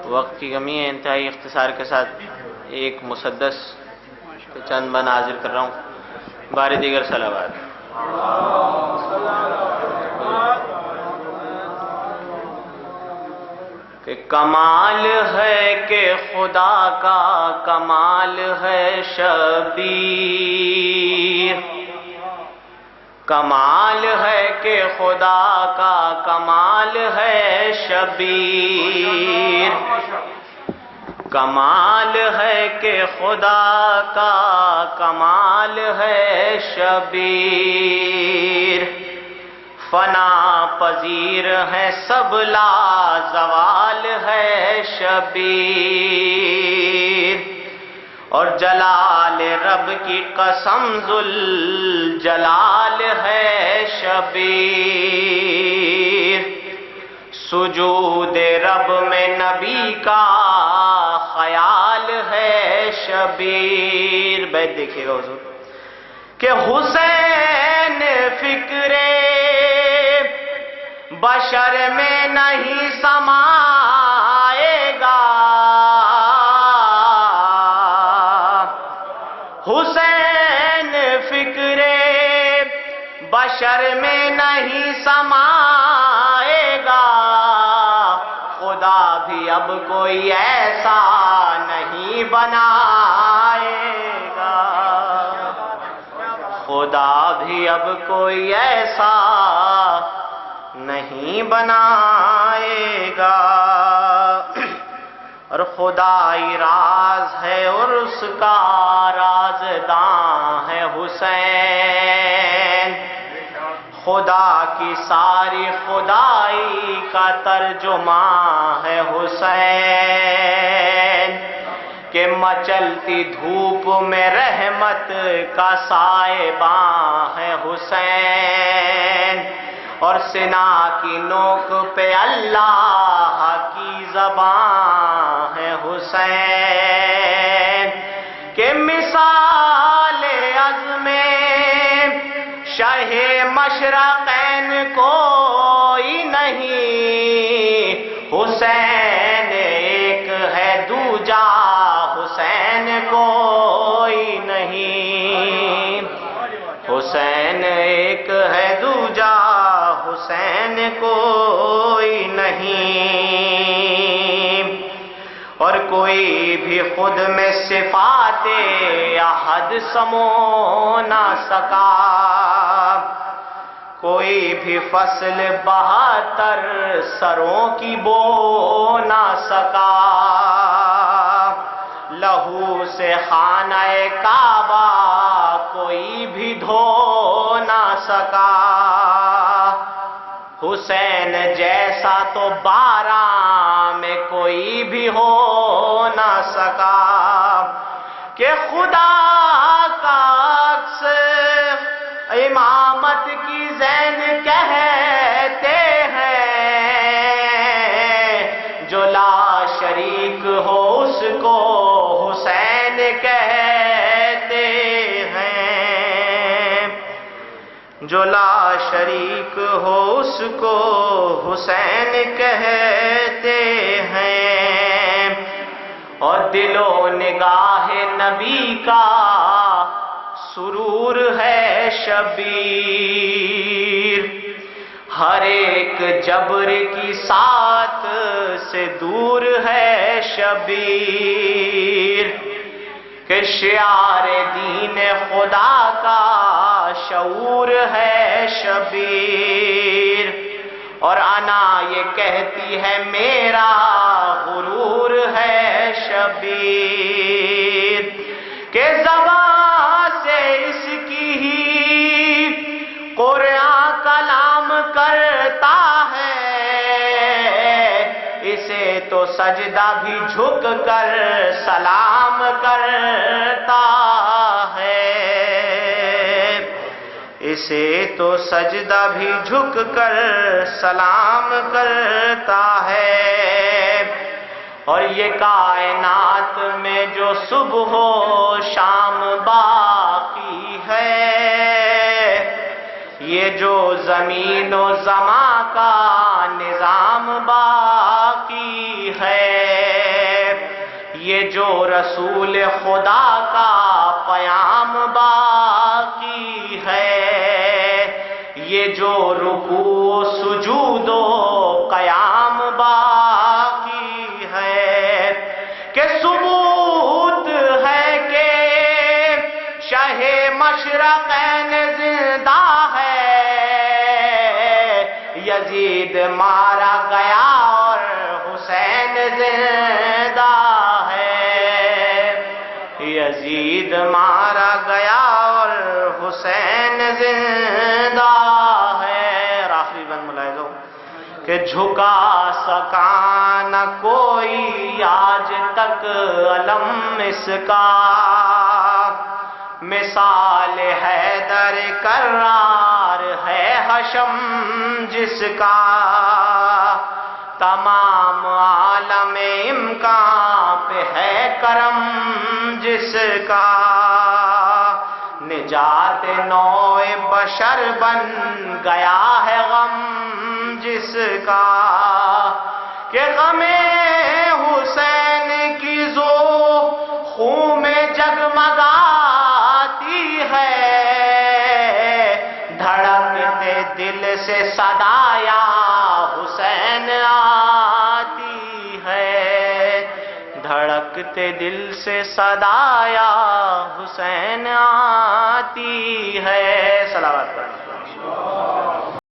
وقت کی کمی ہے، انتہائی اختصار کے ساتھ ایک مسدس پہ چند بند حاضر کر رہا ہوں، بارے دیگر صلوات۔ کہ کمال ہے کہ خدا کا کمال ہے شبیر، کمال ہے کہ خدا کا کمال ہے شبیر، کمال ہے کہ خدا کا کمال ہے شبیر، فنا پذیر ہے سب لا زوال ہے شبیر، اور جلال رب کی قسم ذوالجلال ہے شبیر، سجود رب میں نبی کا خیال ہے شبیر۔ بیت دیکھیے گا حضور کہ حسین فکرے بشر میں نہیں سمائے گا، حسین فکرے بشر میں نہیں سمائے گا، خدا بھی اب کوئی ایسا نہیں بنائے گا، خدا بھی اب کوئی ایسا نہیں بنائے گا، اور خدائی راز ہے اور اس کا رازداں ہے حسین، خدا کی ساری خدائی کا ترجمہ ہے حسین، کہ مچلتی دھوپ میں رحمت کا سائباں ہے حسین، اور سنا کی نوک پہ اللہ کی زبان ہے حسین، کہ مثال عزم شاہ مشرقین کوئی نہیں، حسین ایک ہے دوجا حسین کوئی نہیں، حسین ایک ہے دوجا حسین کوئی نہیں، اور کوئی بھی خود میں صفات احد سمو نہ سکا، کوئی بھی فصل 72 سروں کی بو نہ سکا، لہو سے خانہ کعبہ کوئی بھی دھو نہ سکا، حسین جیسا تو 12 میں کوئی بھی ہو نہ سکا، کہ خدا کا عکس امامت کی زین کہتے ہیں، جو لا شریک ہو اس کو حسین کہتے ہیں، جو لا شریک ہو اس کو حسین کہتے ہیں، اور دل و نگاہ نبی کا سرور ہے شبیر، ہر ایک جبر کی سات سے دور ہے شبیر، کہ شعار دین خدا کا شعور ہے شبیر، اور انا یہ کہتی ہے میرا غرور ہے شبیر، کہ زبان سے اس کی ہی قرآن کلام کرتا ہے، اسے تو سجدہ بھی جھک کر سلام کرتا ہے، اسے تو سجدہ بھی جھک کر سلام کرتا ہے، اور یہ کائنات میں جو صبح و شام باقی ہے، یہ جو زمین و زمان کا نظام باقی ہے، یہ جو رسول خدا کا پیام باقی ہے، یہ جو رکوع و سجود و قیام باقی ہے، کہ ثبوت ہے کہ شاہ مشرقین زندہ ہے، یزید مارا گیا اور حسین زندہ ہے، یزید مارا گیا اور حسین زندہ ہے۔ اور آخری بند ملاحظہ ہو کہ جھکا سکا نہ کوئی آج تک علم اس کا، مثال حیدر کرار ہے حشم جس کا، تمام عالم امکان پہ ہے کرم جس کا، نجات نوع بشر بن گیا ہے غم جس کا، کہ غم حسین کی زو خون میں جگمگاتی ہے، دھڑکتے دل سے صدایا حسین آتی ہے، دھڑکتے دل سے صدایا حسین آتی ہے۔ صلوات پڑھیں۔